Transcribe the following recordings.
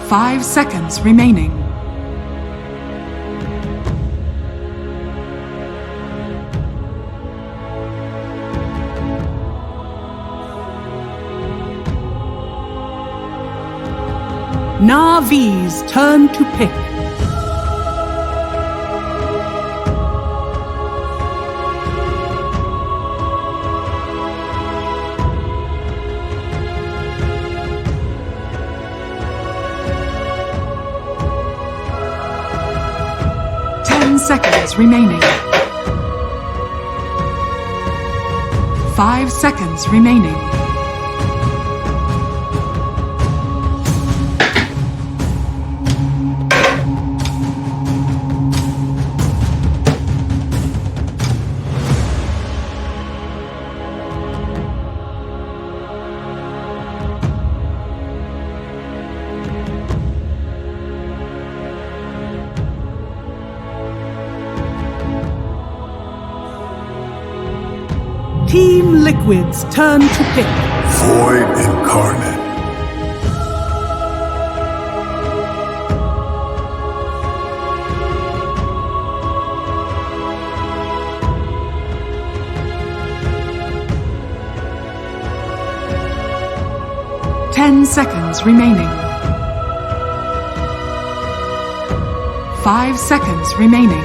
5 seconds remaining. NaVi's turn to pick. Seconds remaining. 5 seconds remaining. Team Liquid's turn to pick. Void Incarnate. Ten seconds remaining. 5 seconds remaining.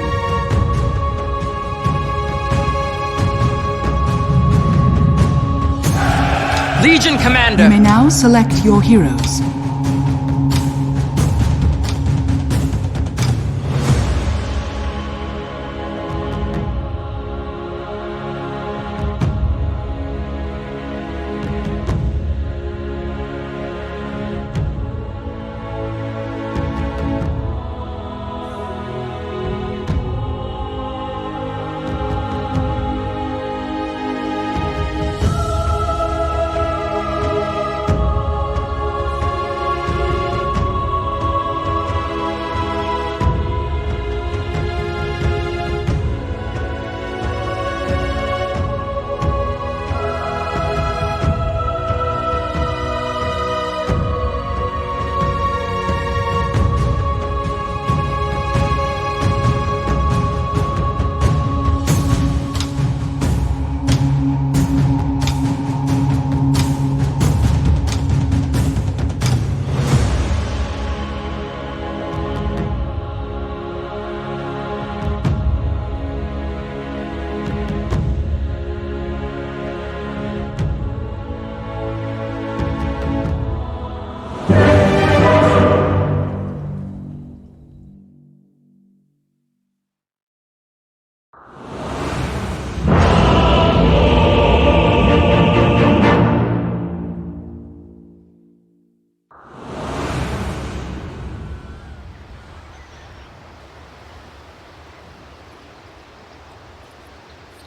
Legion Commander! You may now select your heroes.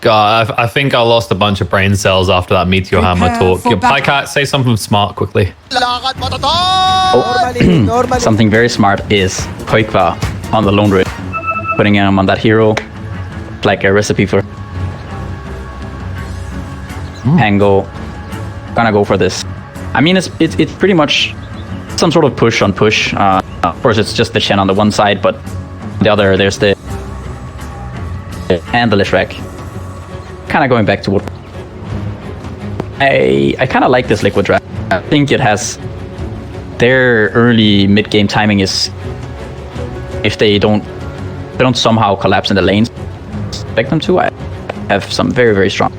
God, I think I lost a bunch of brain cells after that Meteor Hammer talk. Pycat, say something smart quickly. Something very smart is Poikva on the Lone Ridge. Putting him on that hero, like a recipe for Angle. Gonna go for this. I mean, it's pretty much some sort of push on push. Of course, it's just the Shen on the one side, but the other, there's the and the Lishrak. Kind of going back to what I kind of like this Liquid draft. I think it has their early mid-game timing is if they don't somehow collapse in the lanes. Expect them to. I have some very, very strong.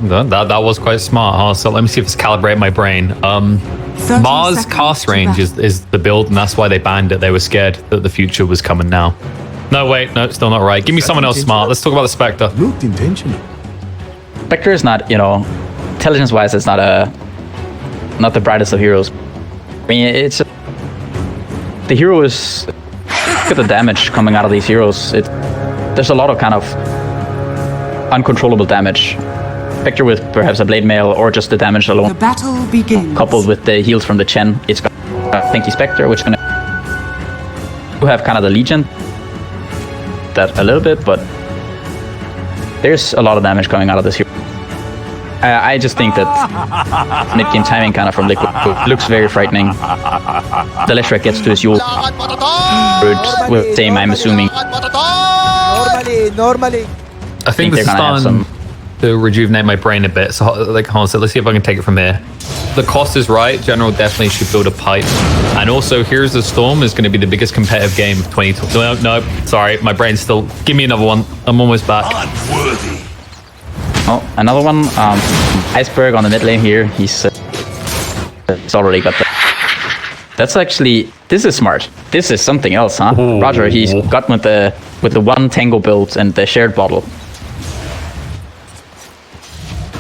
That was quite smart, huh? So let me see if it's calibrate my brain. Mars cast range is the build, and that's why they banned it. They were scared that the future was coming now. No, wait, no, still not right. Give me someone else smart. Let's talk about the Spectre. Looked intentional. Spectre is not, intelligence-wise, it's not the brightest of heroes. I mean, it's the hero is. Look at the damage coming out of these heroes. There's a lot of kind of uncontrollable damage. Spectre with perhaps a blade mail or just the damage alone. The battle begins. Coupled with the heals from the Chen, it's got Thanky Spectre, which is gonna have kind of the Legion. That a little bit, but there's a lot of damage coming out of this hero. I just think that mid-game timing kind of from Liquid looks very frightening. The Leshrac gets to his Yule with same, I'm assuming. Normally. I think this is starting to rejuvenate my brain a bit. So, like Hans said, let's see if I can take it from here. The cost is right. General definitely should build a pipe. And also, Here's the Storm is going to be the biggest competitive game of 2020. No, sorry. My brain's still... Give me another one. I'm almost back. Unworthy. Oh, another one. Iceberg on the mid lane here. He's already got that. That's actually... This is smart. This is something else, huh? Ooh. Roger, he's got with the one tango build and the shared bottle.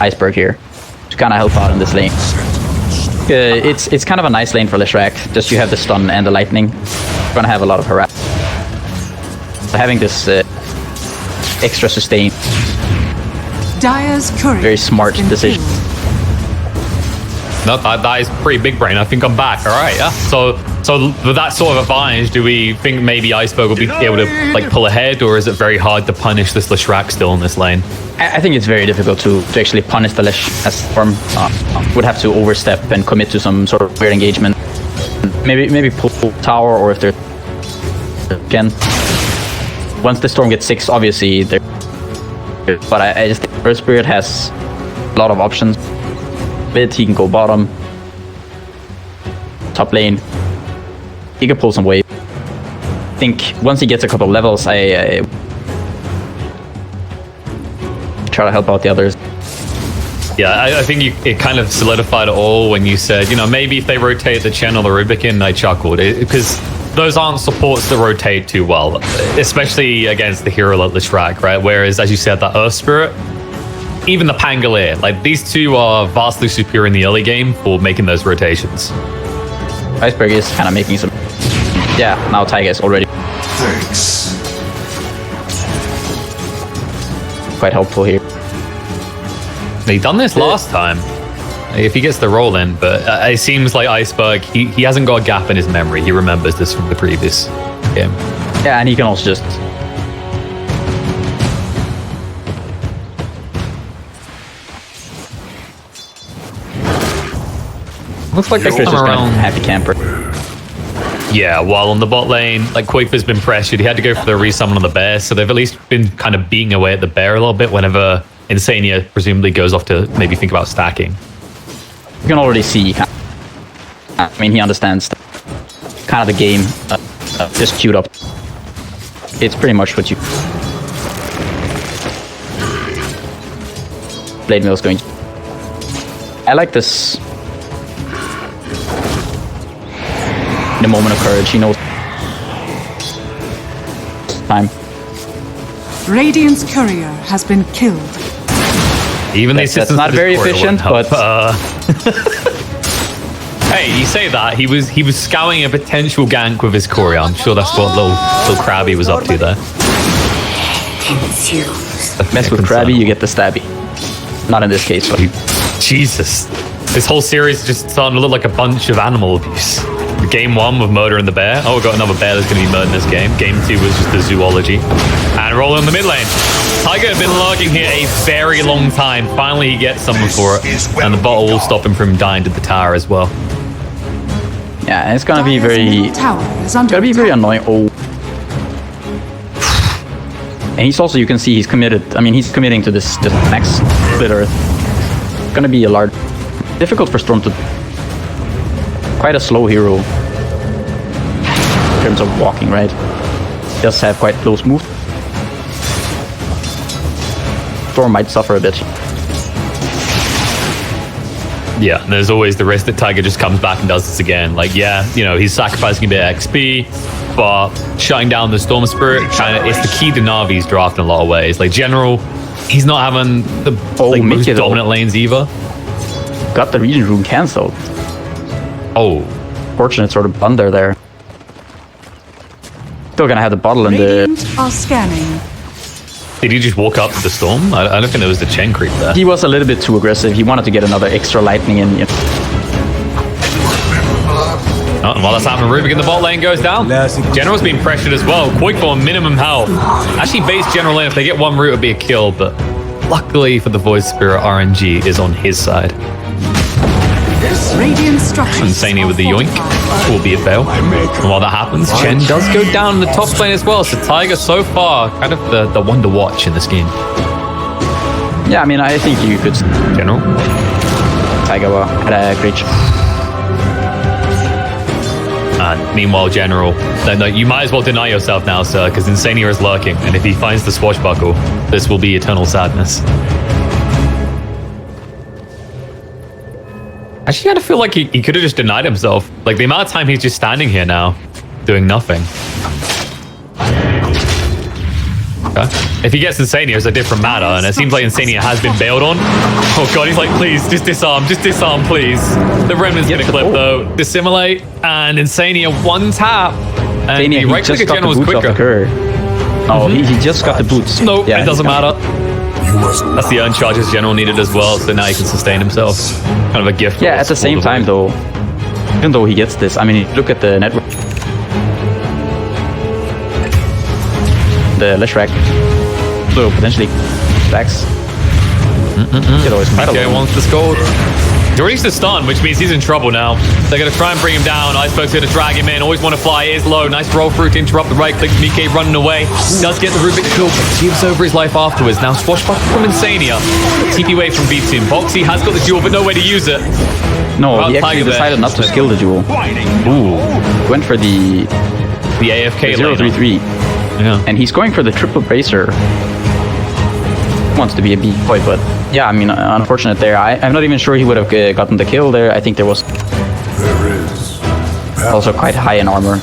Iceberg here to kind of help out in this lane. It's kind of a nice lane for Leshrac. Just you have the stun and the lightning. You're gonna have a lot of harass. Having this extra sustain. Dire's courier Very smart has been decision. killed. No, that is pretty big brain. I think I'm back. All right, yeah. So with that sort of advantage, do we think maybe Iceberg will be able to like pull ahead, or is it very hard to punish this Leshrac still in this lane? I think it's very difficult to actually punish the Lesh as form. Would have to overstep and commit to some sort of weird engagement. Maybe pull tower, or if they're again. Once the storm gets 6, obviously they're. But I just think Earth Spirit has a lot of options. He can go bottom, top lane. He can pull some wave. I think once he gets a couple of levels, I try to help out the others. Yeah, I think it kind of solidified it all when you said, maybe if they rotate the Chen or the Rubicon, I chuckled. Because those aren't supports that rotate too well, especially against the hero like Leshrac, right? Whereas, as you said, that Earth Spirit, even the Pangolier, like these two are vastly superior in the early game for making those rotations. Iceberg is kind of making some... Yeah, now Tiger is already Thanks. quite helpful here. He done this last time, if he gets the roll in, but it seems like Iceberg, he hasn't got a gap in his memory. He remembers this from the previous game. Yeah, and he can also just... Looks like Victor's they're just around. happy camper. Yeah, while on the bot lane, like Quake's been pressured. He had to go for the resummon on the bear, so they've at least been kind of beating away at the bear a little bit whenever Insania presumably goes off to maybe think about stacking. You can already see... I mean, he understands kind of the game just queued up. It's pretty much what you... Blade Mill's going... I like this... In a moment of courage, he knows... Time. Radiant's courier has been killed. Even the That's assistance not to this very courier efficient, wouldn't but... help. Hey, you say that, he was scouting a potential gank with his courier. I'm sure that's what little Krabby was up to there. Mess with Krabby, you get the stabby. Not in this case, but... Jesus. This whole series just starting to look like a bunch of animal abuse. Game 1 with murder in the bear. Oh, we've got another bear that's going to be murdered in this game. Game 2 was just the zoology. And rolling in the mid lane. Tiger had been lurking here a very long time. Finally, he gets someone for it. And the bottle will stop him from dying to the tower as well. Yeah, and it's gonna be Dire's very... middle tower is under Gonna be very attack. annoying. Oh. And he's also, you can see he's committed. I mean, he's committing to this next split earth. Gonna be a large... Difficult for Storm to... Quite a slow hero. In terms of walking, right? Does have quite close move. Storm might suffer a bit. Yeah, and there's always the risk that Tiger just comes back and does this again. Like, yeah, he's sacrificing a bit of XP, but shutting down the Storm Spirit, it's the key to NaVi's draft in a lot of ways. Like, general, he's not having the most Mickey, dominant lanes either. Got the region rune cancelled. Oh, Fortunate sort of blunder there. Still gonna have the bottle in the... Radiant are scanning. did he just walk up to the Storm? I don't think there was the Chen creep there. He was a little bit too aggressive. He wanted to get another extra lightning in. Oh, while that's happening, Rubik in the bot lane goes down. General's being pressured as well. Quick for minimum health. Actually, base General lane, if they get one route, it'd be a kill, but luckily for the Void Spirit, RNG is on his side. Radiant structures. Insania with the yoink will be a fail. And while that happens, Chen does go down in the top lane as well. So Tiger so far kind of the one to watch in this game. Yeah, I mean, I think you could. General. Tiger had a great. And meanwhile, General, no, you might as well deny yourself now, sir, because Insania is lurking. And if he finds the swashbuckle, this will be eternal sadness. Actually, I kind of feel like he could have just denied himself. Like, the amount of time he's just standing here now, doing nothing. Okay. If he gets Insania, it's a different matter, and it seems like Insania has been bailed on. Oh god, he's like, please, just disarm, please. The Remnant's gonna clip, though. Dissimulate, and Insania one tap. And Insania, he right click General was quicker. Oh, he just got the boots. Nope, yeah, it doesn't matter. That's the earn charges General needed as well, so now he can sustain himself. Kind of a gift. Yeah, at the same time though, even though he gets this, I mean, look at the network. The Leshrac. So potentially stacks. Okay, wants the scold. He already the stun, which means he's in trouble now. They're going to try and bring him down. Iceberg's going to drag him in. Always want to fly. Is low. Nice roll through to interrupt the right click. Mike running away. Does get the Rubik kill, but gives over his life afterwards. Now swashbuckle from Insania. TP away from B2. Bo3 has got the duel, but no way to use it. No, he actually decided not to skill the duel. Ooh. Went for the AFK 0-3-3. Yeah. And he's going for the triple bracer. Wants to be a boy, but yeah, I mean, unfortunate there. I'm not even sure he would have gotten the kill there. I think there was also quite high in armor.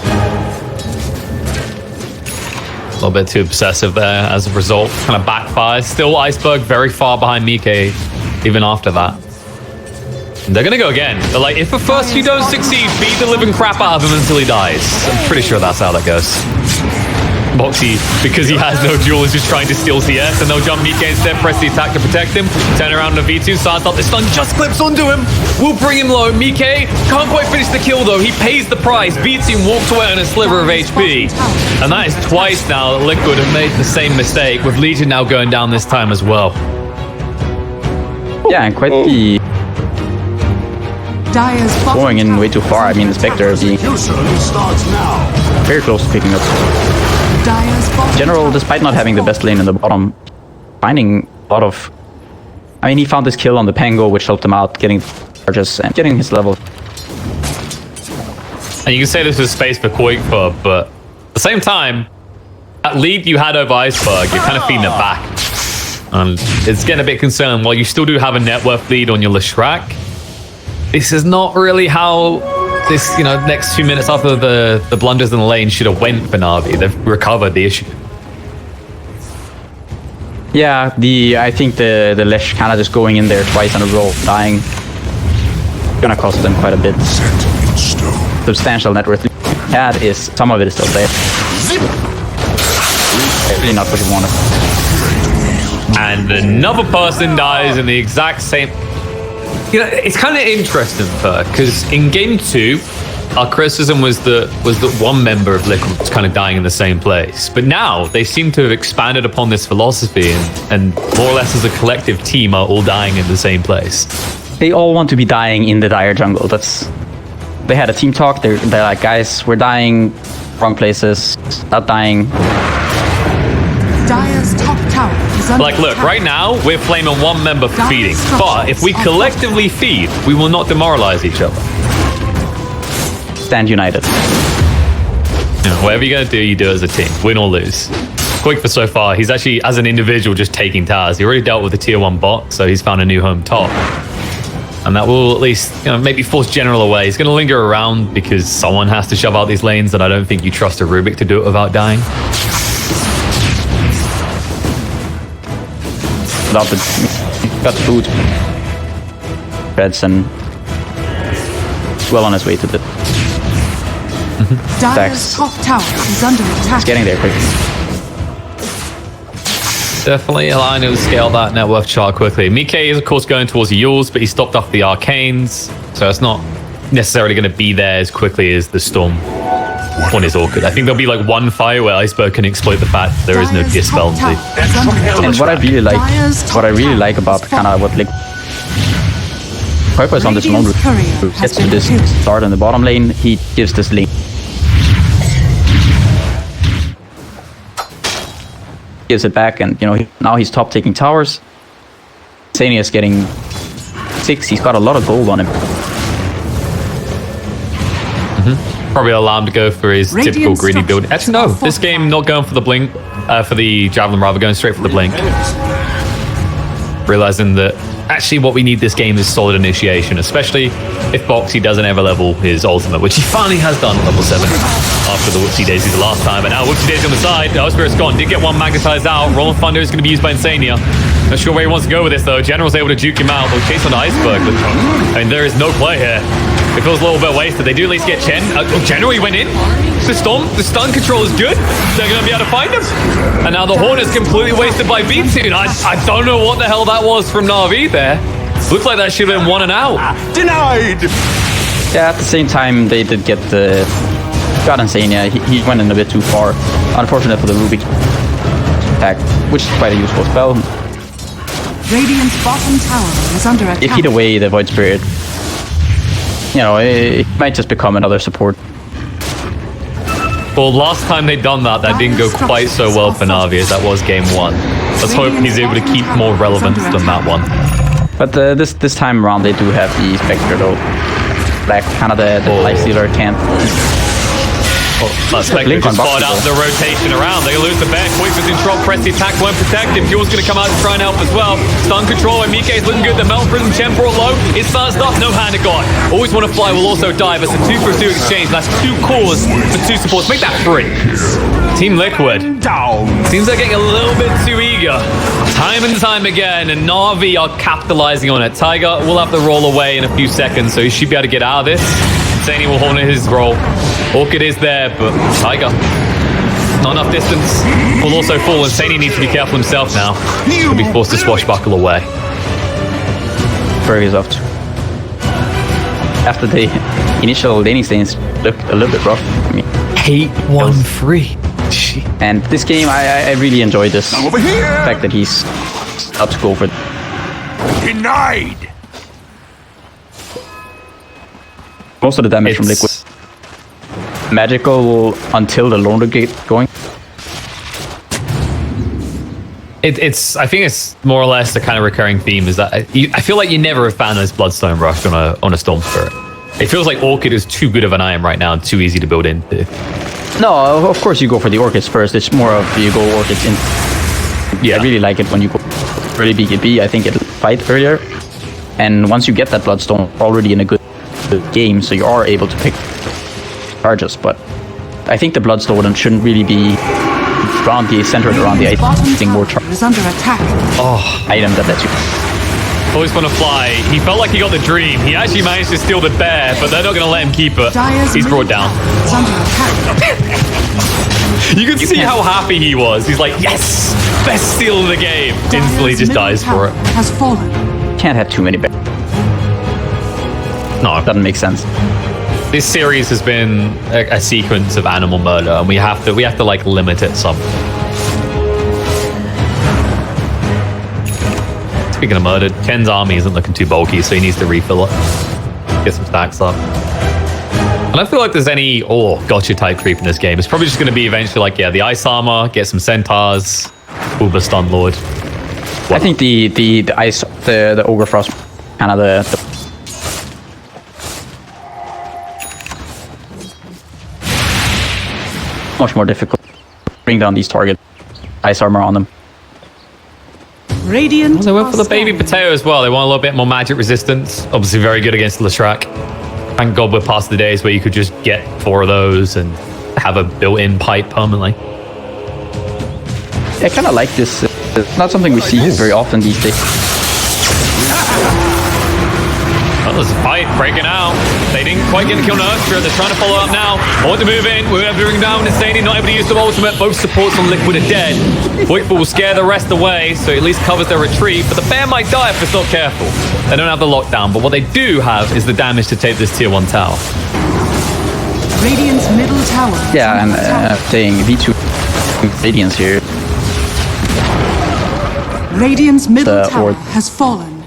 A little bit too obsessive there as a result. Kind of backfires. Still Iceberg very far behind Mike even after that. And they're going to go again. They're like, if at first you don't succeed, beat the living crap out of him until he dies. I'm pretty sure that's how that goes. Bo3, because he has no duel, is just trying to steal CS, and they'll jump Mike instead, press the attack to protect him, turn around to V2, starts up, the stun just clips onto him, will bring him low. Mike can't quite finish the kill though, he pays the price, beats him, walks away on a sliver of HP. And that is twice now that Liquid have made the same mistake, with Legion now going down this time as well. Yeah, and quite the... going in way too far. I mean, the Spectre being very close to picking up. General, despite not having the best lane in the bottom, finding a lot of... I mean, he found this kill on the Pango, which helped him out, getting charges and getting his level. And you can say this was space for Koikpa, but at the same time, that lead you had over Iceberg, you're kind of feeding it back. And it's getting a bit concerned. While you still do have a net worth lead on your Leshrac, this is not really how this, next 2 minutes after the blunders in the lane should have went for NaVi. They've recovered the issue. Yeah, I think the Lesh kind of just going in there twice in a row, dying, gonna cost them quite a bit. Substantial net worth. That is, some of it is still there. Really not what you wanted. And another person dies in the exact same... it's kind of interesting, because in game 2, our criticism was that one member of Liquid was kind of dying in the same place. But now they seem to have expanded upon this philosophy, and more or less as a collective team are all dying in the same place. They all want to be dying in the Dire jungle. They had a team talk. They're like, guys, we're dying wrong places, not dying. Dire's top tower is under look, right now, we're flaming one member for feeding. But if we collectively feed, we will not demoralize each other. Stand united. Whatever you're going to do, you do it as a team. Win or lose. Quick for so far, he's actually, as an individual, just taking towers. He already dealt with the tier 1 bot, so he's found a new home top. And that will at least, maybe force General away. He's going to linger around because someone has to shove out these lanes, and I don't think you trust a Rubik to do it without dying. Got the food. Reds and well on his way to the Dire's top tower is under attack. He's getting there quickly. Definitely align to scale that net worth chart quickly. Mike is of course going towards the Yules, but he stopped off the Arcanes, so it's not necessarily going to be there as quickly as the Storm. one is Orchid. I think there'll be like one fight where Iceberg can exploit the fact that there is no Dispel. And what I really like about kind of what Liquid Kuiper is on this moment, gets to this start in the bottom lane, he gives this link. Gives it back, and you know now he's top taking towers. Zania is getting 6. He's got a lot of gold on him. Probably allow him to go for his typical greedy build. Actually, no. This game not going for the blink, for the javelin, rather going straight for the blink. Realizing that actually what we need this game is solid initiation, especially if Bo3 doesn't ever level his ultimate, which he finally has done at level 7 after the Whoopsie Daisy the last time. And now Whoopsie Daisy on the side. Spirit's gone. Did get one magnetized out. Roll of Thunder is going to be used by Insania. Not sure where he wants to go with this though. General's able to juke him out. They'll chase on the Iceberg, but I mean, there is no play here. It feels a little bit wasted. They do at least get Chen. General, he went in. The stun control is good. They're going to be able to find him. And now the Horn is completely wasted by B2. I don't know what the hell that was from NaVi there. Looks like that should have been 1 and out. Denied! Yeah, at the same time, they did get the... Got Insania. He went in a bit too far. Unfortunate for the Ruby attack, which is quite a useful spell. Radiant's bottom tower is under attack. If he'd away the Void Spirit, you know, it might just become another support. Well, last time they'd done that, that didn't go quite so well for NaVi as that was game 1. Let's hope he's able to keep more relevance than that one. But this time around, they do have the Spectre though. Black, kind of the lifestealer camp. Spectre just spot out the rotation around. They lose the bear. Kuiper's in trouble. Press the attack. Won't protect him. Fuel's going to come out and try and help as well. Stun control. And Mike's looking good. The Melt Prism Chen brought low. It's first up. No hand of God. Always want to fly. Will also die. But it's a 2 for 2 exchange. That's 2 cores for 2 supports. Make that 3. Team Liquid. Seems like getting a little bit too eager. Time and time again. And NaVi are capitalizing on it. Tiger will have to roll away in a few seconds. So he should be able to get out of this. Zany will hold in his role. Orchid is there, but Tiger, not enough distance. Will also fall, and Zany needs to be careful himself now. He'll be forced to swashbuckle away. Berg is off. After the initial laning stains looked a little bit rough. I mean, 8-1-3. And this game, I really enjoyed this. Over here! The fact that he's up to go for it. Denied! Most of the damage from Liquid. Magical until the Loner gate going. I think it's more or less the kind of recurring theme is that I feel like you never have found this Bloodstone Rush on a Storm Spirit. It feels like Orchid is too good of an item right now and too easy to build into. No, of course you go for the Orchids first. It's more of you go Orchids in. Yeah, I really like it when you go early BKB. I think it'll fight earlier. And once you get that Bloodstone, already in a good game, so you are able to pick charges. But I think the Bloodstone shouldn't really be centered around the item more charges. Under attack. Item that lets you. Always want to fly. He felt like he got the dream. He actually managed to steal the bear, but they're not going to let him keep it. He's brought down. Under attack. You can see how happy he was. He's like, yes, best steal in the game. Instantly just dies for it. Has fallen. Can't have too many bears. No, Doesn't make sense. This series has been a sequence of animal murder, and we have to like limit it some. Speaking of murdered, Ken's army isn't looking too bulky, so he needs to refill it. Get some stacks up. I don't feel like there's any gotcha type creep in this game. It's probably just going to be eventually like, the ice armor, get some centaurs, Uber Stun Lord. I think the ice, the Ogre Frost, kind of the much more difficult. Bring down these target ice armor on them. Radiant. They went for the baby potato as well. They want a little bit more magic resistance. Obviously very good against Leshrac. Thank God we're past the days where you could just get 4 of those and have a built-in pipe permanently. I kind of like this. It's not something we see very often these days. Well, there's a fight breaking out. They didn't quite get the kill on Earthstra. They're trying to follow up now. Want to move in. We're going to bring down Insane. Not able to use the ultimate. Both supports on Liquid are dead. Voidfall will scare the rest away, so at least covers their retreat. But the bear might die if it's not careful. They don't have the lockdown, but what they do have is the damage to take this tier 1 tower. Radiant's middle tower. is Yeah, under and attack. saying V2 Radiance here. Radiant's middle the tower orb. has fallen.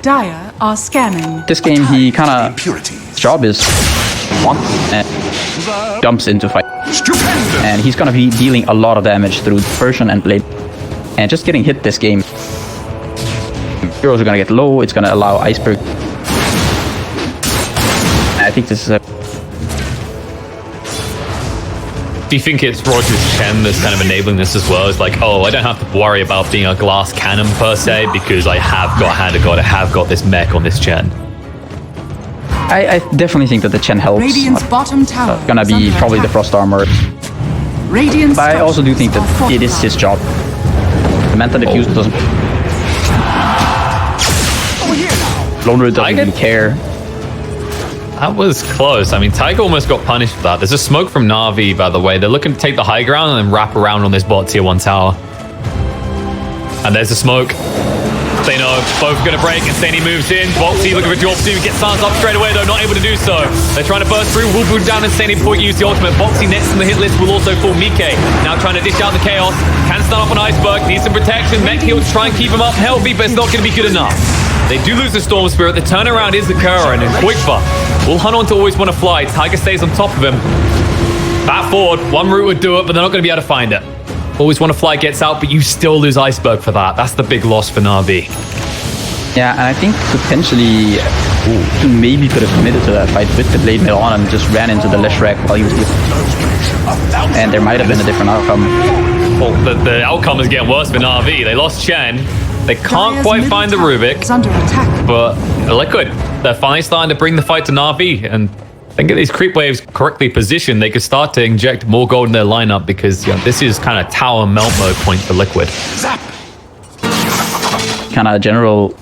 Dire are scanning. This game, he kind of Impurities. job is one and jumps into fight, Stupendous. and he's gonna be dealing a lot of damage through Persian and Blade, and just getting hit this game. Heroes are gonna get low. It's gonna allow Iceberg. I think this is a. Do you think it's Roger's Chen that's kind of enabling this as well? It's like, oh, I don't have to worry about being a glass cannon per se because I have got Hand of God, I have got this mech on this Chen. I definitely think that the Chen helps. Radiant's bottom tower. Gonna is be under probably the attack. Frost Armor, Radiant's but I also do think structures that are it is his job. The Manta Diffuse doesn't. Lone Root doesn't really care. That was close. I mean, Tiger almost got punished for that. There's a smoke from NaVi, by the way. They're looking to take the high ground and then wrap around on this bot tier 1 tower. And there's a smoke. They know both are going to break, and Steny moves in. Bo3 looking for drop soon, gets silenced up straight away, though, not able to do so. They're trying to burst through, will boot down, and Steny before he uses the ultimate. Bo3 next in the hit list will also fall. Mike now trying to dish out the chaos. Can stun up on Iceberg, needs some protection. Mech heal to try and keep him up healthy, but it's not going to be good enough. They do lose the Storm Spirit. The turnaround is occurring, and Quickbuck will hunt on to always want to fly. Tiger stays on top of him. Back forward, one route would do it, but they're not going to be able to find it. Always want to fly gets out, but you still lose Iceberg for that. That's the big loss for NaVi. Yeah, and I think potentially he maybe could have committed to that fight with the Blade Mail on and just ran into the Leshrac while he was with. And there might have been a different outcome. Well, the outcome is getting worse for NaVi. They lost Chen. They can't Dire's quite middle find the tower Rubik, is under attack. but Liquid, they're finally starting to bring the fight to NaVi. And I think if these creep waves correctly positioned, they could start to inject more gold in their lineup because this is kind of tower melt mode point for Liquid. Zap. Kind of general.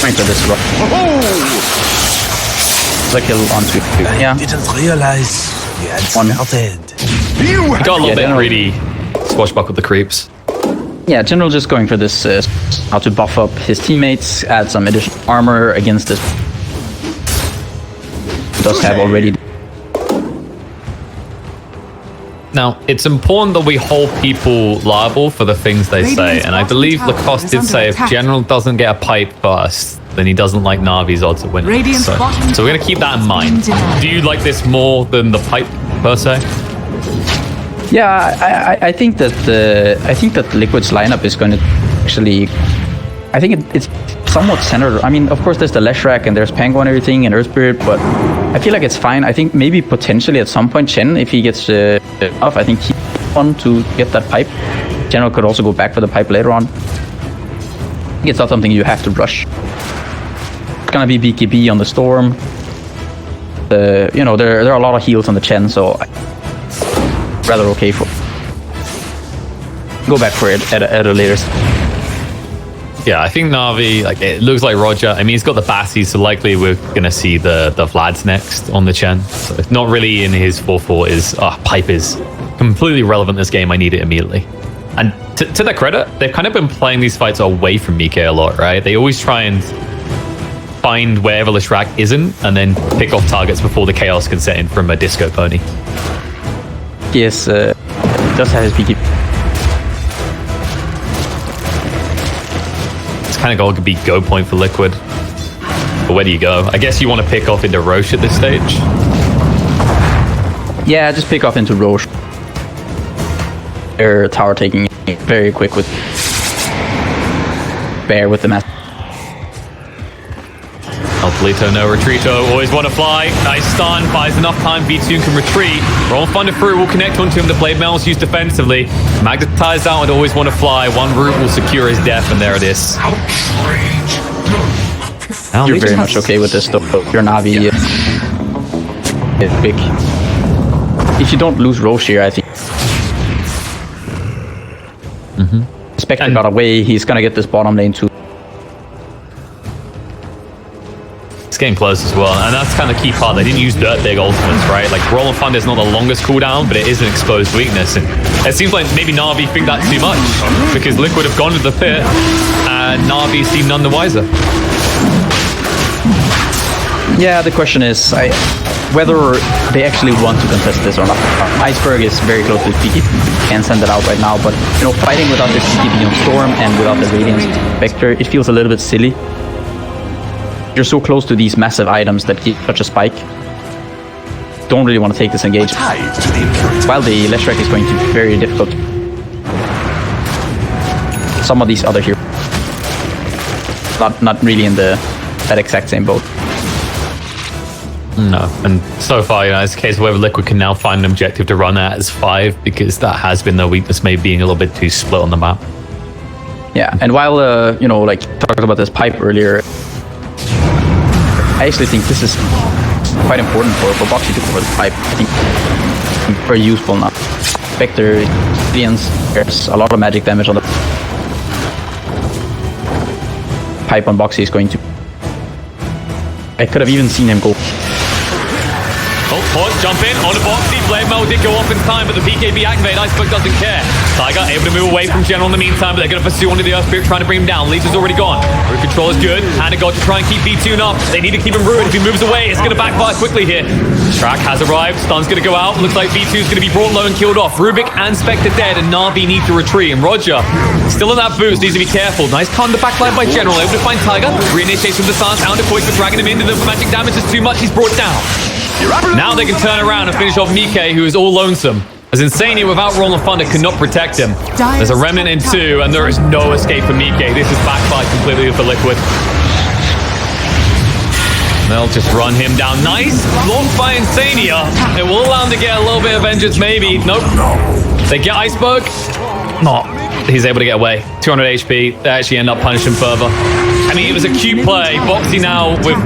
Point for this rock. The kill onto. Yeah. Didn't realize we had started. You Got a little Yeah, bit general- greedy. Swashbuckle the creeps. Yeah, general just going for this, how to buff up his teammates, add some additional armor against this. Does have already. Now, it's important that we hold people liable for the things they say, Radiant's and I bottom believe tower Lacoste is did under say if attack. General doesn't get a pipe first, then he doesn't like Navi's odds of winning. Radiant's So bottom we're going to keep that in tower has mind. been denied. Do you like this more than the pipe, per se? Yeah, I think that Liquid's lineup is going to actually. I think it's somewhat centered. I mean, of course, there's the Leshrac and there's Pango and everything and Earth Spirit, but I feel like it's fine. I think maybe potentially at some point Chen, if he gets off, I think he's on to get that pipe. General could also go back for the pipe later on. I think it's not something you have to rush. It's gonna be BKB on the Storm. There are a lot of heals on the Chen, so rather okay for. Go back for it at a later. Yeah, I think Navi, it looks like Roger. I mean, he's got the Bassi, so likely we're going to see the Vlads next on the Chen. So it's not really in his 4-4 is, pipe is completely relevant this game. I need it immediately. And to their credit, they've kind of been playing these fights away from Mike a lot, right? They always try and find wherever Leshrac isn't and then pick off targets before the Chaos can set in from a Disco Pony. Yes, does have his BKB. Kind of goal could be go point for Liquid. But where do you go? I guess you want to pick off into Roche at this stage. Yeah, just pick off into Roche. Their tower taking very quick with Bear with the mass. El Polito, no retreato. Always want to fly. Nice stun. Buys enough time. V2 can retreat. Roll Thunder through. Will connect onto him. The Blade Mail's used defensively. Magnetized out and always want to fly. One route will secure his death, and there it is. How strange. Now You're Legion very has- much okay with this stuff. You're Navi. It's big. If you don't lose Roche here, I think. Spectre And- got away. He's gonna get this bottom lane too. It's getting close as well, and that's kind of the key part. They didn't use Dirt Big ultimates, right? Like, Roll and Thunder is not the longest cooldown, but it is an exposed weakness, and it seems like maybe Na'Vi think that too much, because Liquid have gone to the pit, and Na'Vi seem none the wiser. Yeah, the question is whether they actually want to contest this or not. Iceberg is very close to PTP. Can't send it out right now, but you know, fighting without this PTP on Storm and without the Radiance Vector, it feels a little bit silly. You're so close to these massive items that give such a spike. Don't really want to take this engage. While the Leshrac is going to be very difficult. Some of these other heroes not really in that exact same boat. No, and so far, you know, it's a case where Liquid can now find an objective to run at as 5 because that has been their weakness, maybe being a little bit too split on the map. Yeah, and while you know, like talked about this pipe earlier, I actually think this is quite important for Bo3 to cover the pipe. I think it's very useful now. Vector, Radiance, there's a lot of magic damage on the pipe on Bo3 is going to. I could have even seen him go. Oh, pause, jump in, on the box, the blade mode did go off in time, but the BKB activated, Iceberg doesn't care. Tiger able to move away from General in the meantime, but they're going to pursue onto the Earth Spirit, trying to bring him down. Leech is already gone. Root control is good, and got to try and keep V2 up. They need to keep him ruined. If he moves away, it's going to backfire quickly here. Track has arrived, Stun's going to go out. Looks like V2 is going to be brought low and killed off. Rubik and Spectre dead, and NaVi need to retreat. And Roger, still in that boost, needs to be careful. Nice con the backline by General, able to find Tiger. Reinitiates from the stance, out of points for dragging him into the magic damage is too much. He's brought down. Now they can turn around and finish off Mike, who is all lonesome. As Insania without Roll of Thunder cannot protect him. There's a Remnant in 2, and there is no escape for Mike. This is backfired completely for Liquid. They'll just run him down. Nice blocked by Insania. It will allow him to get a little bit of vengeance, maybe. Nope. They get Iceberg. No. He's able to get away. 200 HP. They actually end up punishing further. I mean, it was a cute play. Bo3 now with...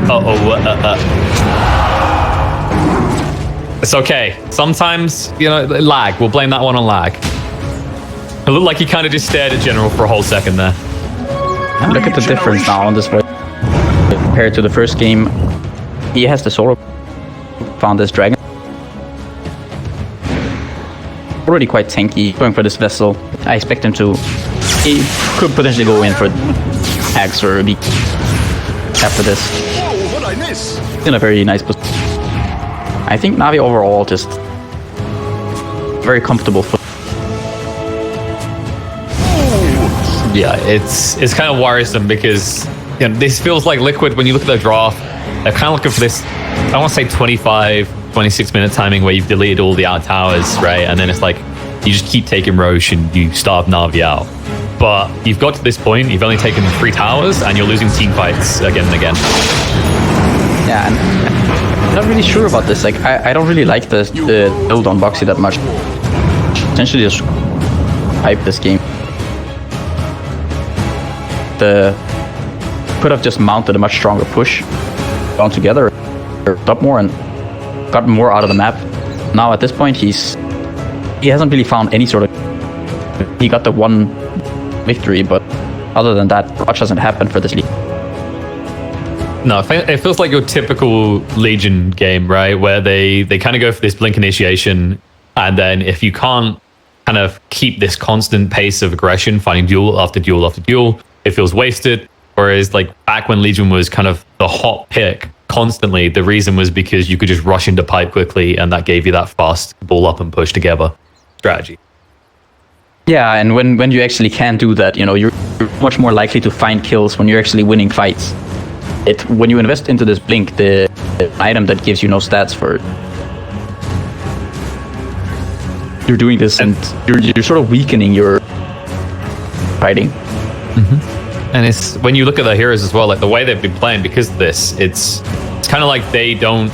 It's okay. Sometimes, you know, lag. We'll blame that one on lag. It looked like he kind of just stared at General for a whole second there. Look at the difference now on this fight. Compared to the first game, he has the solo. Found this dragon. Already quite tanky. Going for this vessel. I expect him to... He could potentially go in for Axe or a beak after this. Whoa, what'd I miss? In a very nice position. I think NaVi overall just very comfortable. Yeah, it's kind of worrisome because, you know, this feels like Liquid, when you look at their draft, they're kind of looking for this, I want to say 25, 26 minute timing where you've deleted all the out towers, right? And then it's like, you just keep taking Roche and you starve NaVi out. But you've got to this point, you've only taken 3 towers and you're losing team fights again and again. Yeah, and I'm not really sure about this. Like, I don't really like the build on Bo3 that much. Essentially just hype this game. Could have just mounted a much stronger push, gone together, or up more and gotten more out of the map. Now at this point, he hasn't really found any sort of... He got the one victory, but other than that, much hasn't happened for this league. No, it feels like your typical Legion game, right? Where they kind of go for this blink initiation, and then if you can't kind of keep this constant pace of aggression, finding duel after duel after duel, it feels wasted. Whereas like back when Legion was kind of the hot pick constantly, the reason was because you could just rush into pipe quickly, and that gave you that fast ball up and push together strategy. Yeah, and when you actually can do that, you know, you're much more likely to find kills when you're actually winning fights. When you invest into this blink, the item that gives you no stats for it, you're doing this and you're sort of weakening your fighting. Mm-hmm. And it's when you look at the heroes as well, like the way they've been playing because of this, it's kind of like they don't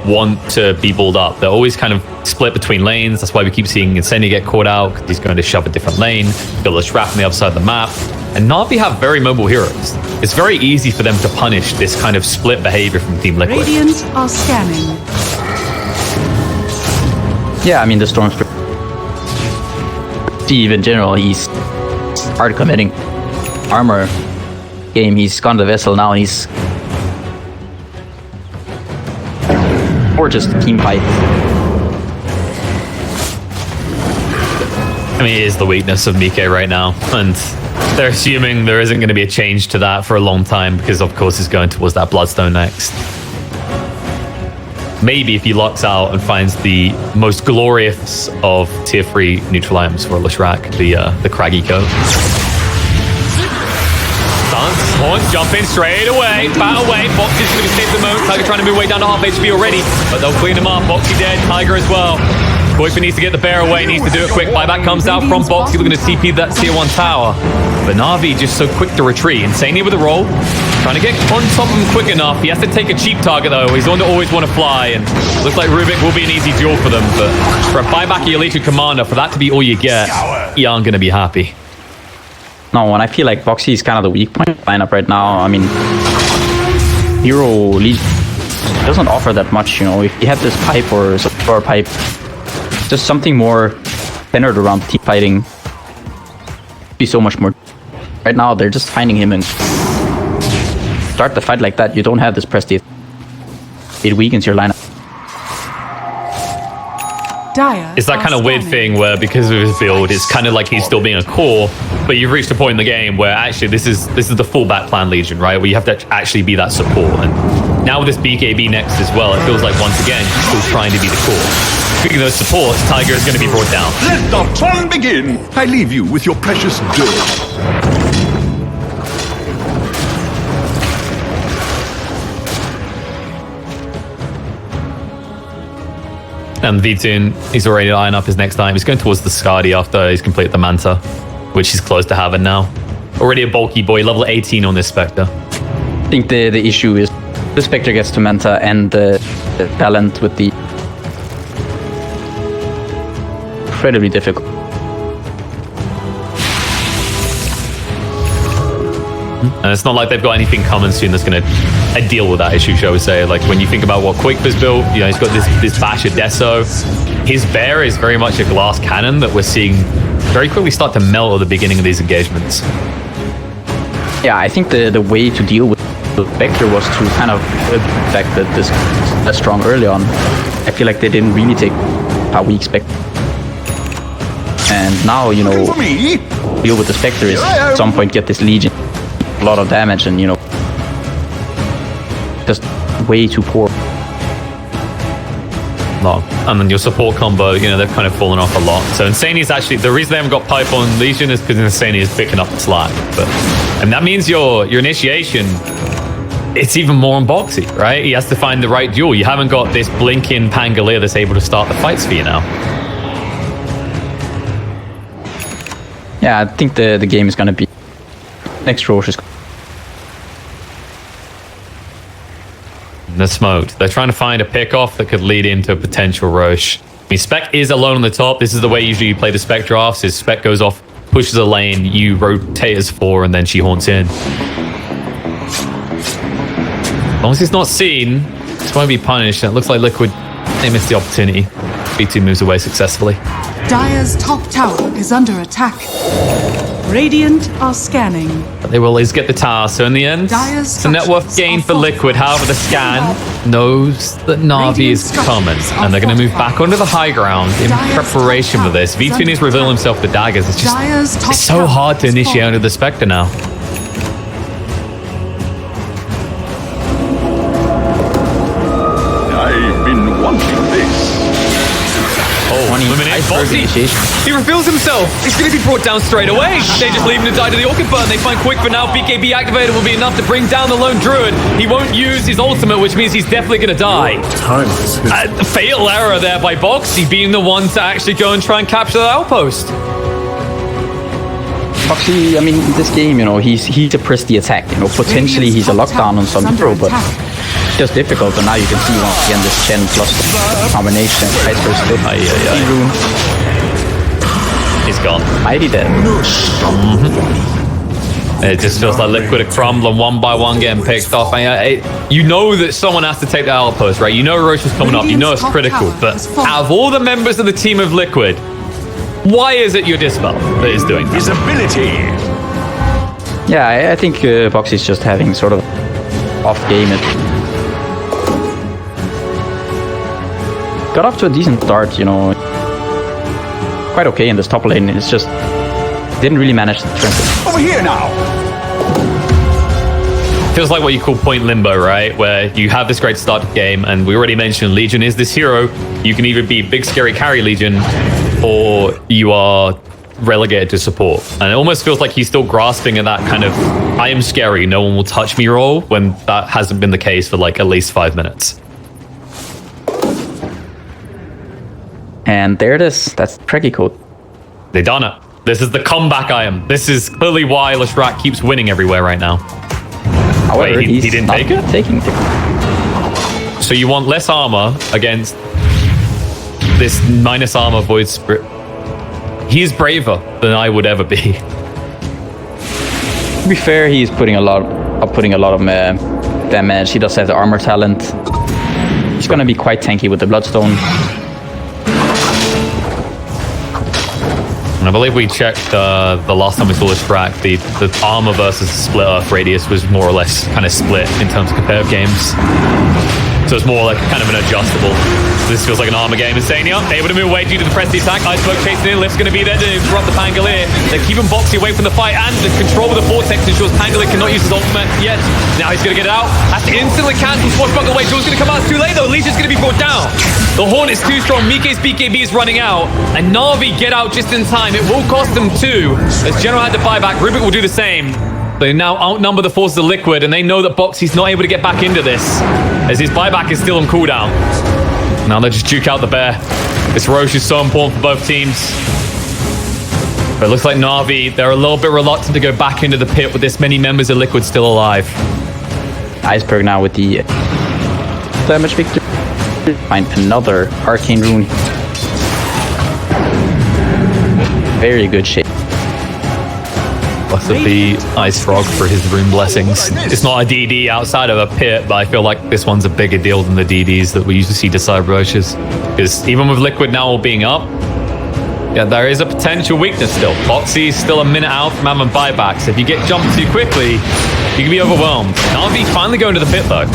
want to be balled up. They're always kind of split between lanes. That's why we keep seeing Insania get caught out because he's going to shove a different lane. Got a trap on the other side of the map. And NaVi have very mobile heroes. It's very easy for them to punish this kind of split behavior from Team Liquid. Radiant are scanning. Yeah, I mean, the Storm's... Steve in general, he's hard committing. Armor game, he's gone to Vessel now, he's... Or just team fight. I mean, it is the weakness of Mike right now. And they're assuming there isn't going to be a change to that for a long time because, of course, he's going towards that Bloodstone next. maybe if he locks out and finds the most glorious of tier 3 neutral items for Leshrac, the craggy coat. Stance, Horns jumping straight away, bat away. Boxy's going to save the moment. Tiger trying to move way down to half HP already, but they'll clean him up. Boxy dead, Tiger as well. Bo3 needs to get the bear away, needs to do it quick. Buyback comes out from Boxy, looking to TP that tier 1 tower. But NaVi just so quick to retreat. Insanely with the roll. Trying to get on top of him quick enough. He has to take a cheap target though. He's the one that always want to fly. And looks like Rubik will be an easy duel for them. But for a buyback of your Legion Commander, for that to be all you get, you aren't going to be happy. No, and I feel like Boxy is kind of the weak point lineup right now. I mean, Hero Legion doesn't offer that much, you know. If you had this pipe or a pipe, just something more centered around team fighting, be so much more. Right now, they're just finding him and start the fight like that. You don't have this prestige. It weakens your lineup. It's that kind of weird thing where because of his build, it's kind of like he's still being a core, but you've reached a point in the game where actually this is the full back plan Legion, right? Where you have to actually be that support. And now with this BKB next as well, it feels like once again he's still trying to be the core. Speaking of those supports, Tiger is going to be brought down. Let the fun begin. I leave you with your precious dirt. And V-Tune, he's already lining up his next time. He's going towards the Skadi after he's completed the Manta, which he's close to having now. Already a bulky boy, level 18 on this Spectre. I think the issue is the Spectre gets to Manta and the talent with the incredibly difficult. And it's not like they've got anything coming soon that's going to deal with that issue, shall we say. Like when you think about what Quick's built, you know, he's got this Basher Deso. His bear is very much a glass cannon that we're seeing very quickly start to melt at the beginning of these engagements. Yeah, I think the way to deal with the Vector was to kind of the fact that this is that strong early on. I feel like they didn't really take how we expect. And now, you know, deal with the Spectre is at some point get this Legion a lot of damage and, you know, just way too poor. No. And then your support combo, you know, they've kind of fallen off a lot. So Insane is actually, the reason they haven't got pipe on Legion is because Insane is picking up the slack. And that means your initiation, it's even more on Boxy, right? He has to find the right duel. You haven't got this blinking Pangolier that's able to start the fights for you now. Yeah, I think the game is going to be next Roche is. They're smoked. They're trying to find a pick-off that could lead into a potential Roche. I mean, Spec is alone on the top. This is the way usually you play the Spec drafts, is Spec goes off, pushes a lane, you rotate as 4, and then she haunts in. As long as he's not seen, this won't be punished. It looks like Liquid, they missed the opportunity. B2 moves away successfully. Dire's top tower is under attack. Radiant are scanning. But they will always get the tower, so in the end, it's a net worth gain for Liquid. However, the scan knows that NaVi is coming, and they're going to move back onto the high ground in preparation for this. V2 needs to reveal himself with daggers. It's just it's so hard to initiate onto the Spectre now. I've been wanting this. Eliminate Boxy. He reveals himself. He's going to be brought down straight away. They just leave him to die to the Orchid Burn. They find Quick for now. BKB activated will be enough to bring down the lone Druid. He won't use his ultimate, which means he's definitely going to die. Fatal error there by Boxy, being the one to actually go and try and capture the outpost. Boxy, I mean, in this game, you know, he's a press the attack. You know, potentially he's a lockdown on some hero, but just difficult. And now you can see once again this Chen plus combination. He's gone. Mighty dead. It just feels like Liquid are crumbling one by one, getting picked off. You know that someone has to take the outpost, right? You know Roche is coming up. You know it's critical. But out of all the members of the team of Liquid, why is it your Dispel that is doing that? His ability. Yeah, I think Boxy's just having sort of off game. Got off to a decent start, you know. Quite okay in this top lane. It's just didn't really manage to translate. Over here now. feels like what you call point limbo, right? Where you have this great start to the game, and we already mentioned Legion is this hero. You can either be big scary carry Legion, or you are relegated to support. And it almost feels like he's still grasping at that kind of I am scary, no one will touch me role, when that hasn't been the case for like at least 5 minutes. And there it is. That's the Trekkie code. They done it. This is the comeback I am. This is clearly why Leshrac keeps winning everywhere right now. However, Wait, he he's didn't not take it? taking it. So you want less armor against this minus armor Void Spirit. He's braver than I would ever be. To be fair, he's putting a lot of damage. He does have the armor talent. He's gonna be quite tanky with the Bloodstone. And I believe we checked the last time we saw this track, the armor versus split earth radius was more or less kind of split in terms of competitive games. So it's more like kind of an adjustable. This feels like an armor game. Insania able to move away due to the press the attack. Iceberg chasing in. Lift's going to be there to interrupt the Pangolier. They're keeping Bo3 away from the fight, and the control of the vortex ensures Pangolier cannot use his ultimate yet. Now he's going to get it out. Has to instantly cancel Swashbuckle away. Jules going to come out. It's too late though. Legion's going to be brought down. The Hornet's too strong. Mike's BKB is running out, and NaVi get out just in time. It will cost them 2, as General had to buy back. Rubik will do the same. They now outnumber the forces of Liquid, and they know that Bo3's not able to get back into this, as his buyback is still on cooldown. Now they just duke out the bear. This Roche is so important for both teams. But it looks like NaVi, they're a little bit reluctant to go back into the pit with this many members of Liquid still alive. Iceberg now with the damage victory. Find another Arcane Rune. Very good shape. Blessed be Ice Frog for his rune blessings. It's not a DD outside of a pit, but I feel like this one's a bigger deal than the DDs that we usually see decide Roches. Because even with Liquid now all being up, yeah, there is a potential weakness still. Bo3 is still a minute out from having buybacks. If you get jumped too quickly, you can be overwhelmed. NaVi finally going to the pit though.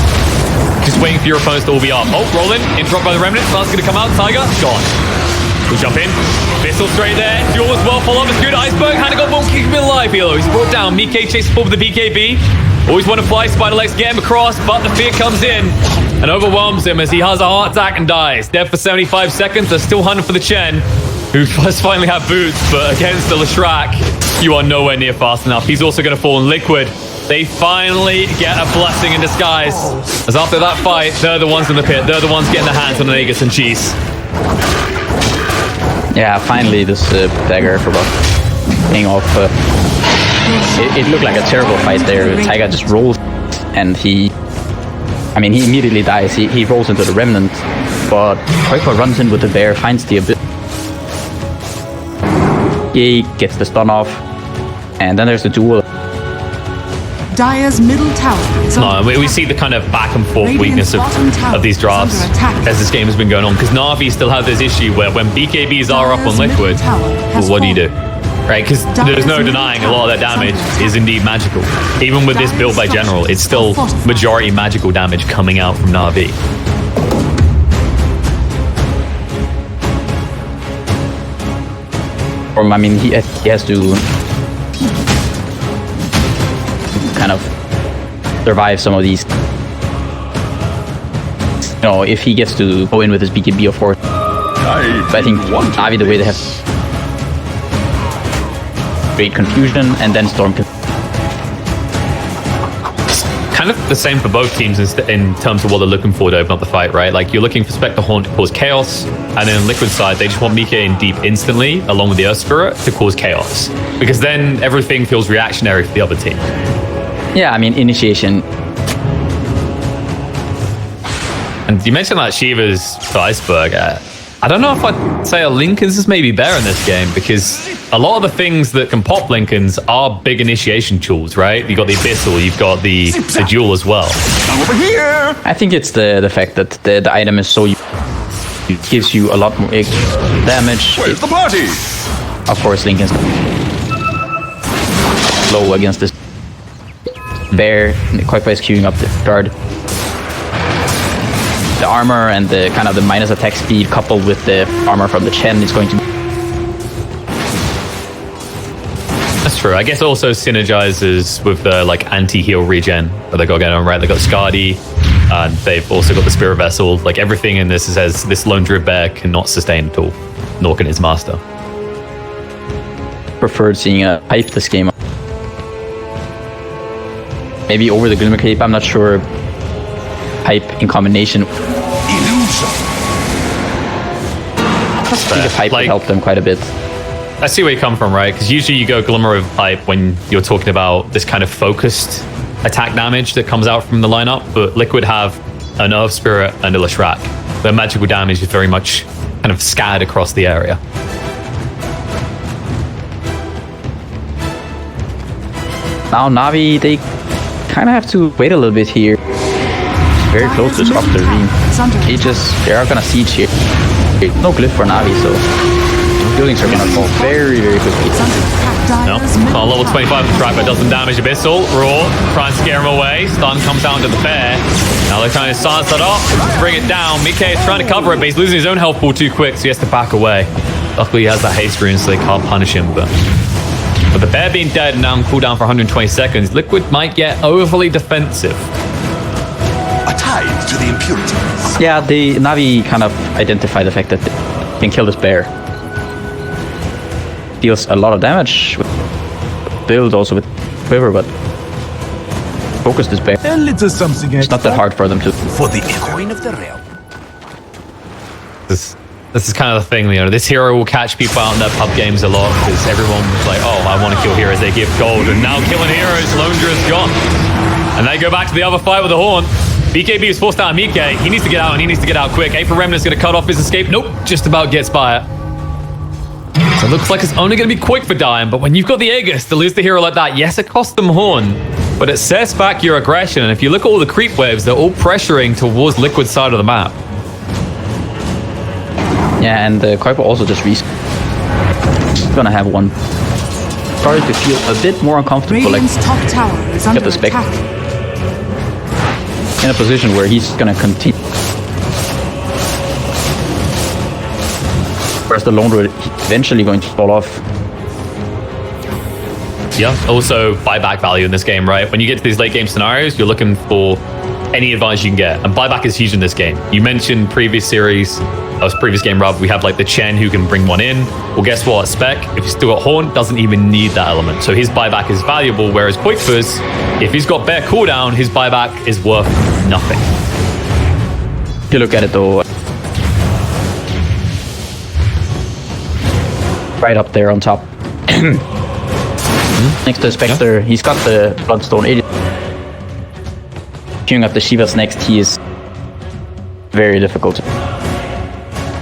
Just waiting for your opponents to all be up. Oh, rolling, interrupt by the Remnant. Last going to come out. Tiger, gone. We'll jump in. Pistol straight there. Duel as well. Follow up is good. Iceberg. Handigot won't keep him alive here though. He's brought down. Mike chases forward with the BKB. Always want to fly. Spider legs get him across, but the fear comes in and overwhelms him as he has a heart attack and dies. Dead for 75 seconds. They're still hunting for the Chen, who does finally have boots, but against the Leshrac, you are nowhere near fast enough. He's also going to fall in Liquid. They finally get a blessing in disguise. As after that fight, they're the ones in the pit. They're the ones getting their hands on the Negus and cheese. Yeah, finally this dagger for Buck paying off. It looked like a terrible fight there. Tiger just rolls, and he immediately dies. He rolls into the Remnant, but Koipa runs in with the bear, finds the abyss. He gets the stun off, and then there's the duel. Dire's middle tower is we see the kind of back and forth weakness of these drafts as this game has been going on, because NaVi still have this issue where when BKBs are up on Liquid, well, what do you do? Right, because there's no denying a lot of that damage is indeed magical. Even with this build by General, it's still majority magical damage coming out from NaVi. He has to kind of survive some of these. If he gets to go in with his BKB, of course. But I think NaVi, the way they have great confusion, and then Storm can. Kind of the same for both teams in terms of what they're looking for to open up the fight, right? Like, you're looking for Spectre Horn to cause chaos, and then on Liquid side, they just want Mike in deep instantly, along with the Earth Spirit, to cause chaos. Because then everything feels reactionary for the other team. Yeah, initiation. And you mentioned that Shiva's for Iceberg. I don't know if I'd say a Lincoln's is maybe better in this game, because a lot of the things that can pop Lincoln's are big initiation tools, right? You've got the Abyssal, you've got the Duel as well. I'm over here! I think it's the fact that the item is so... It gives you a lot more damage. Where's the party? Of course, Lincoln's low against this bear. Koipa is queuing up the guard. The armor and the kind of the minus attack speed coupled with the armor from the Chen is going to That's true. I guess it also synergizes with the like anti-heal regen that they got going on, right? They got Skadi, and they've also got the Spirit Vessel. Like everything in this says this Lone Druid bear cannot sustain at all, nor can his master. Preferred seeing a hype this game. Maybe over the Glimmer Cape, I'm not sure. Hype in combination. Illusion. I think hype would help them quite a bit. I see where you come from, right? Because usually you go Glimmer of Hype when you're talking about this kind of focused attack damage that comes out from the lineup, but Liquid have an Earth Spirit and a Leshrac. Their magical damage is very much kind of scattered across the area. Now Navi, they kind of have to wait a little bit here. Very close to disrupt the Ream. They are gonna siege here. No glyph for Navi, so buildings are gonna fall very, very quickly. No, on level 25 the track, but doesn't damage Abyssal. Raw, try and scare him away. Stun comes down to the bear. Now they're trying to silence that off, bring it down. Mike is trying to cover it, but he's losing his own health pool too quick, so he has to back away. Luckily he has that haste rune, so they can't punish him, but the bear being dead and now on cooldown for 120 seconds, Liquid might get overly defensive. A tide to the impurities. Yeah, the Navi kind of identify the fact that they can kill this bear. Deals a lot of damage with build, also with quiver, but focus this bear. A little something It's not that hard for them to. for the coin of the realm. This is kind of the thing, you know, this hero will catch people out in their pub games a lot because everyone was like, oh, I want to kill heroes, they give gold, and now killing heroes, Lone Druid's gone. And they go back to the other fight with the Horn. BKB is forced out of Mike. He needs to get out, and he needs to get out quick. April Remnant's going to cut off his escape. Nope, just about gets by it. So it looks like it's only going to be quick for Diane, but when you've got the Aegis to lose the hero like that, yes, it costs them Horn, but it sets back your aggression, and if you look at all the creep waves, they're all pressuring towards Liquid's side of the map. Yeah, and Kuiper also just respawned. Gonna have one. Starting to feel a bit more uncomfortable. Radiant's top tower is under the spec. attack. In a position where he's gonna continue. Whereas the Lone Druid eventually going to fall off. Yeah, also buyback value in this game, right? When you get to these late game scenarios, you're looking for any advantage you can get, and buyback is huge in this game. You mentioned previous game, Rob, we have like the Chen who can bring one in. Well, guess what? Spec, if he's still got Horn, doesn't even need that element. So his buyback is valuable, whereas Quakefus, if he's got bear cooldown, his buyback is worth nothing. If you look at it though, right up there on top. Next to Spectre, he's got the Bloodstone. Queuing up the Shivas next, he is very difficult.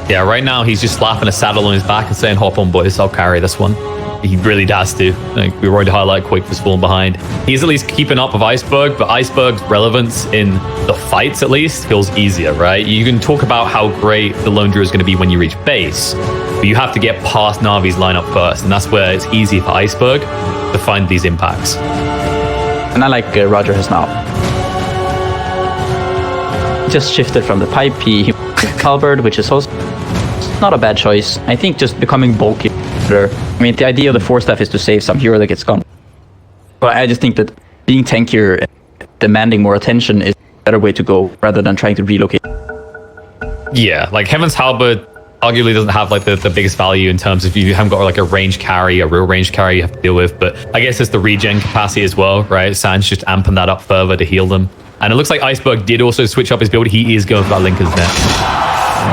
Yeah, right now he's just slapping a saddle on his back and saying, hop on boys, I'll carry this one. He really has to. Like, we were going to highlight Quakefus falling behind. He's at least keeping up with Iceberg, but Iceberg's relevance in the fights at least feels easier, right? You can talk about how great the Lone Druid is going to be when you reach base, but you have to get past Navi's lineup first, and that's where it's easy for Iceberg to find these impacts. And I like Roger has now. Just shifted from the pipe, he Halberd, which is also not a bad choice. I think just becoming bulky. I mean, the idea of the Force Staff is to save some hero that gets gone. But I just think that being tankier and demanding more attention is a better way to go rather than trying to relocate. Yeah, like Heaven's Halberd arguably doesn't have like the biggest value in terms of you haven't got like a range carry, a real range carry you have to deal with. But I guess it's the regen capacity as well, right? Sans just amping that up further to heal them. And it looks like Iceberg did also switch up his build. He is going for that Lincoln's Net.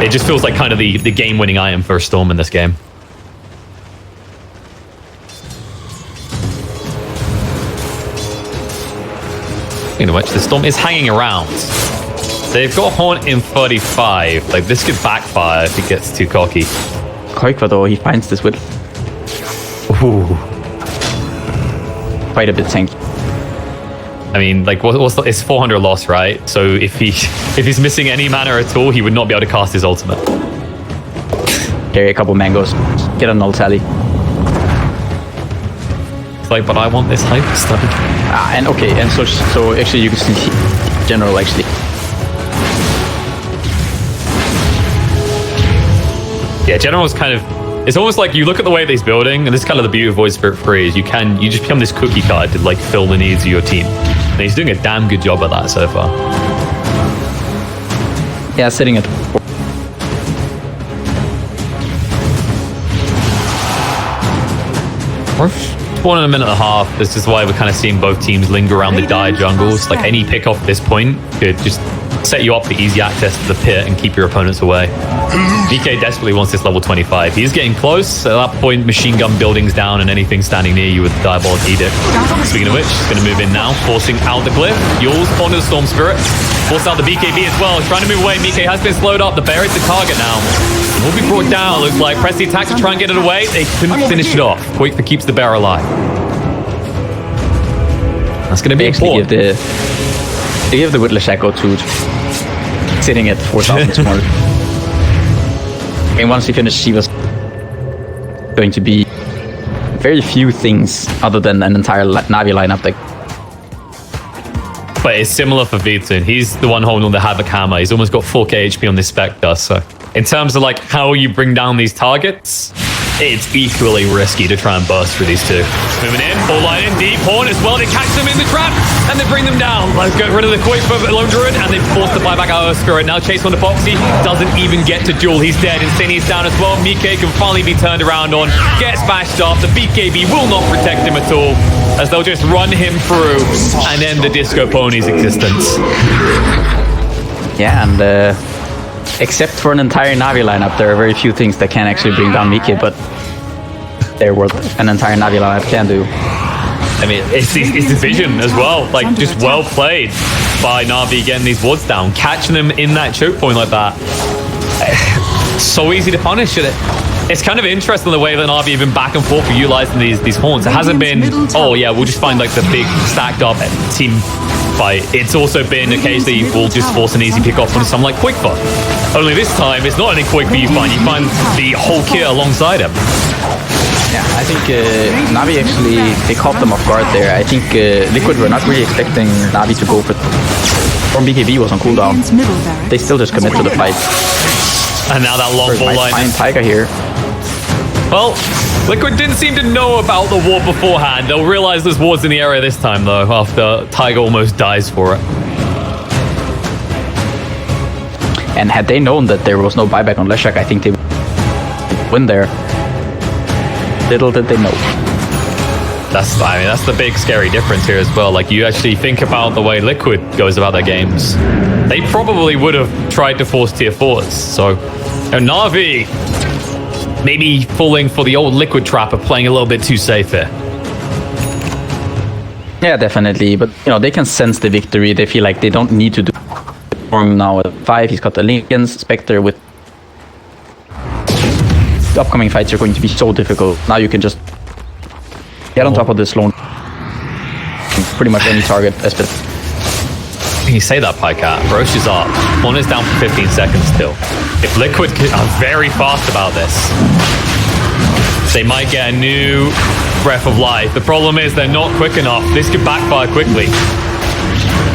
It just feels like kind of the game-winning item for a Storm in this game. Speaking of which, the Storm is hanging around. They've got Horn in 35. Like, this could backfire if he gets too cocky. Kuiper, though, he finds this with quite a bit tanky. I mean, like, it's 400 loss, right? So if he's missing any mana at all, he would not be able to cast his ultimate. Carry a couple mangoes, get a null tally. It's like, but I want this hyper stun. And okay, and so actually you can see general actually. Yeah, General's kind of It's almost like you look at the way that he's building, and this is kind of the beauty of Void Spirit 3 is you just become this cookie card to like fill the needs of your team. And he's doing a damn good job at that so far. Yeah, sitting at 4. One in a minute and a half. This is why we're kind of seeing both teams linger around the dire jungles. Like any pick off at this point could just set you up for easy access to the pit and keep your opponents away. DK desperately wants this level 25. He's getting close. At that point, machine gun buildings down and anything standing near you with the Diabolic Edict. Speaking of which, he's going to move in now, forcing out the cliff. Yule's onto the Storm Spirit. Force out the BKB as well. Trying to move away. Mike has been slowed up. The bear is the target now. Will be brought down. Looks like press the attack to try and get it away. They couldn't finish it off. Quake that keeps the bear alive. That's going to be important. They give the Whittlish Echo to sitting at 4,000 smart. And once he finished, he was going to be very few things other than an entire Navi lineup. But it's similar for V2. He's the one holding the Havoc Hammer. He's almost got 4k HP on this Spectre. So in terms of like how you bring down these targets, it's equally risky to try and burst through these two. Moving in, full line in, deep horn as well. They catch them in the trap and they bring them down. Let's get rid of the Quake for Lone Druid and they force the buyback out of Spirit. Now chase on the Foxy, doesn't even get to Jewel. He's dead. Insanity's down as well. Mike can finally be turned around on, gets bashed off. The BKB will not protect him at all as they'll just run him through and end the Disco Pony's existence. Yeah, and except for an entire Navi lineup, there are very few things that can actually bring down Mike, but they're what an entire Navi lineup can do. I mean, it's the vision as well. Like, just well played by NaVi getting these wards down, catching them in that choke point like that. So easy to punish it. It's kind of interesting the way that NaVi have been back and forth for utilizing these horns. It hasn't been, oh yeah, we'll just find like the big stacked up team fight. It's also been occasionally we'll just force an easy pick off on some like Quick Foot. Only this time it's not any Quick Foot you find the whole kit alongside him. Yeah, I think NaVi actually, they caught them off guard there. I think Liquid were not really expecting NaVi to go for Storm BKB was on cooldown. They still just commit to the fight. And now that long ball line. Fine Tiger here. Well, Liquid didn't seem to know about the ward beforehand. They'll realize there's wards in the area this time, though, after Tiger almost dies for it. And had they known that there was no buyback on Leshak, I think they would win there. Little did they know. That's the big scary difference here as well. Like, you actually think about the way Liquid goes about their games. They probably would have tried to force tier 4s. So, NaVi maybe falling for the old Liquid trap of playing a little bit too safe here. Yeah, definitely. But, you know, they can sense the victory. They feel like they don't need to do form now at 5. He's got the Lincoln's Spectre with... The upcoming fights are going to be so difficult. Now you can just get on top of this lone. Pretty much any target. You say that, Pycat. Roche is up. One is down for 15 seconds still. If Liquid are very fast about this, they might get a new breath of life. The problem is they're not quick enough. This could backfire quickly.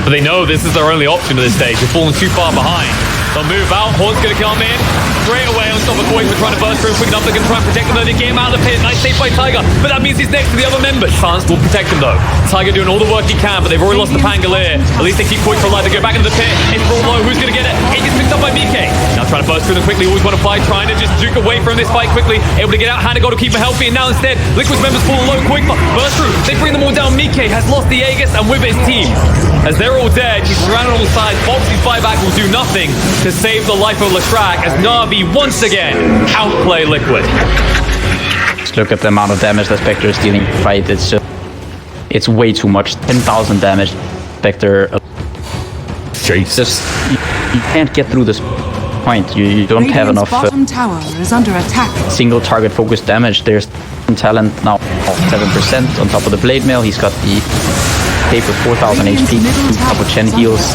But they know this is their only option at this stage. They've fallen too far behind. They'll move out. Horn's going to come in. Straight away on top of Quake. We're trying to burst through quick enough. They're going to try and protect him. They get him out of the pit. Nice save by Tiger. But that means he's next to the other members. Chance will protect him though. Tiger doing all the work he can, but they've already lost the Pangolier. At least they keep Quake for alive. They go back into the pit. It's roll low. Who's going to get it? It gets picked up by Mike. Now trying to burst through them quickly. Always want to fly. Trying to just juke away from this fight quickly. Able to get out. Hannah got to keep him healthy. And now instead, Liquid's members fall low. Quick burst through. They bring them all down. Mike has lost the Aegis and with his team. As they're all dead, he's surrounded on all sides. Foxy's buyback will do nothing to save the life of Leshak as NaVi once again outplay Liquid. Just look at the amount of damage that Spectre is dealing in the fight. It's way too much. 10,000 damage. Spectre. Jesus. You can't get through this point. You don't have enough bottom tower is under attack. single target focused damage. There's talent now 7% on top of the blade mail. He's got the tape with 4,000 HP, top of Chen heals.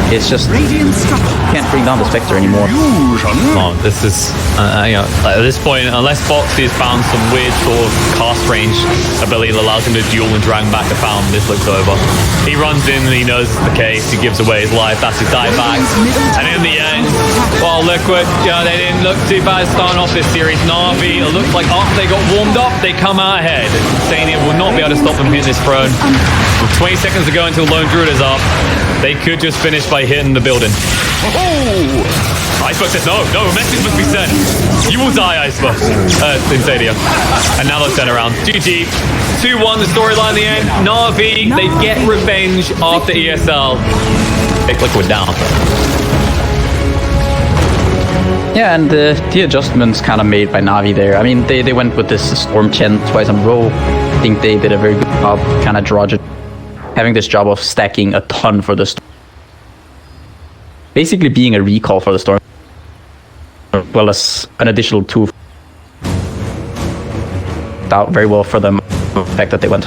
It's just Radiant structure. can't bring down the Spectre anymore. Oh, this is, at this point, unless Bo3 has found some weird sort of cast range ability that allows him to duel and drag back a found, this looks over. He runs in and he knows it's the case. He gives away his life. That's his die back. And in the end, well, Liquid, they didn't look too bad starting off this series. NaVi, it looks like after they got warmed up, they come out ahead. Sania will not be able to stop them hitting this throne. With 20 seconds to go until Lone Druid is up, they could just finish by hitting the building. Oh! Iceberg says no, a message must be sent. You will die, Iceberg. In Stadia. And now they'll turn around. GG. 2-1 the storyline in the end. NaVi, they get revenge after ESL. Take Liquid down. Yeah, and the adjustments kind of made by NaVi there. I mean, they went with this Storm Chen twice in a row. I think they did a very good job kind of having this job of stacking a ton for the Storm. Basically being a recall for the Storm, as well as an additional 2. Out very well for them, the fact that they went